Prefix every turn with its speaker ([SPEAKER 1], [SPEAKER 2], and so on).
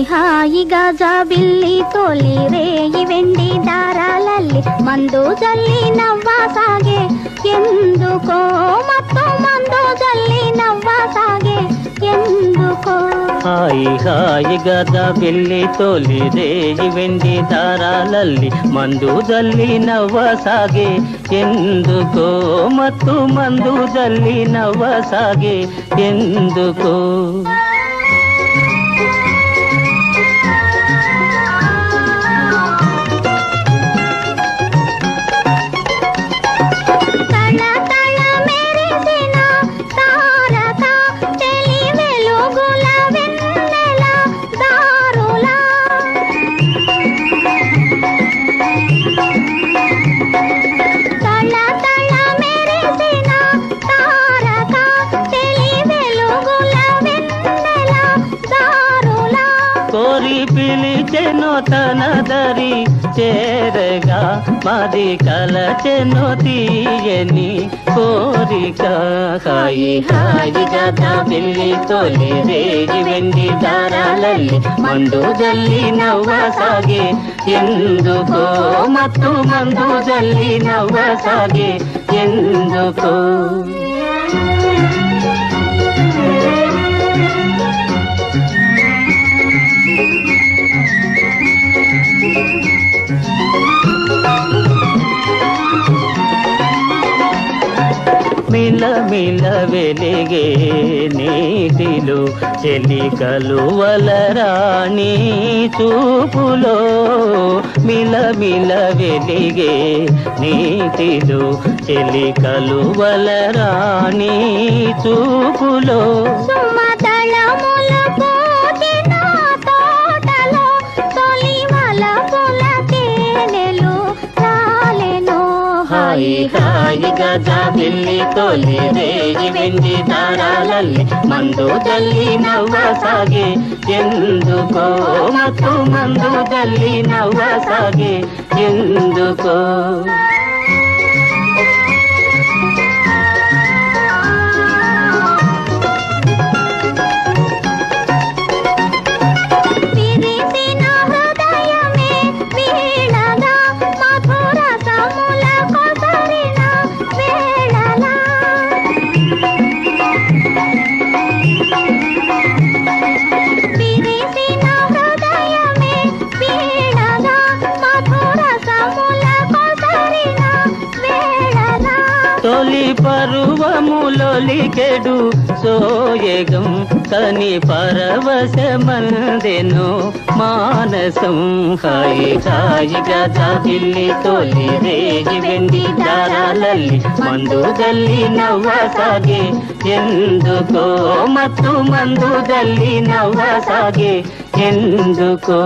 [SPEAKER 1] ಹಾಯಿ ಗಾಜ ಬಿಲ್ಲಿ ತೋಲಿ ರೇಯಿ ವೆಂಡಿ ದಾರಾಲಲ್ಲಿ ಮಂದು ಜಲ್ಲಿ ನವ್ವ ಸಾಗೆ ಎಂದುಕೋ ಮತ್ತು ಮಂದು ಜಲ್ಲಿ ನವ್ವ ಸಾಗೆ ಎಂದುಕೋ
[SPEAKER 2] ಹಾಯಿ ಹಾಯಿ ಗಾಜ ಬಿಲ್ಲಿ ತೋಲಿ ರೇಯಿ ವೆಂಡಿ ದಾರಾಲಲ್ಲಿ ಮಂದು ಜಲ್ಲಿ ನವ್ವ ಸಾಗೆ ಎಂದುಕೋ ಮತ್ತು ಮಂದು ಜಲ್ಲಿ ನವ್ವ ಸಾಗೆ ಎಂದುಕೋ కోరి పిలిచెను తన దరి చేరగా మాది కలచెను తీయని కోరిక హాయి హాయి గద బిల్లి తొలి రేగి వెండి దారాలಲ್ಲಿ మందు జల్లి నవ్వ సాగే ఎందుకో ಮತ್ತು ಮಂದು ಜಲ್ಲಿ ನವ್ವ ಸಾಗೆ ఎందుకో మిల మిల వెలిగే నీటిలో చెలి కలువలరాణి చూపులో మిల మిల వెలిగే నీటిలో చెలి కలువలరాణి చూపులో ಹಾಯಿ ಹಾಯಿ ಗಜ ಬಿಲ್ಲಿ ತೋಲಿ ರೇಗಿ ವೆಂಡಿ ದಾರಾಲಲ್ಲಿ ಮಂದು ಜಲ್ಲಿ ನವ್ವ ಸಾಗೆ ಎಂದುಕೋ ಮತ್ತು ಮಂದು ಜಲ್ಲಿ ನವ್ವ ಸಾಗೆ ಎಂದುಕೋ తొలి పరువములొలికెడు సోయగం కని పరవశమందెను మానసం హాయి హాయి గజ బిల్లి తొలి రేగి వెండి దారాలಲ್ಲಿ మందు జల్లి నవ్వ సాగే ఎందుకో ಮತ್ತು ಮಂದು ಜಲ್ಲಿ ನವ್ವ ಸಾಗೆ ಎಂದುಕೋ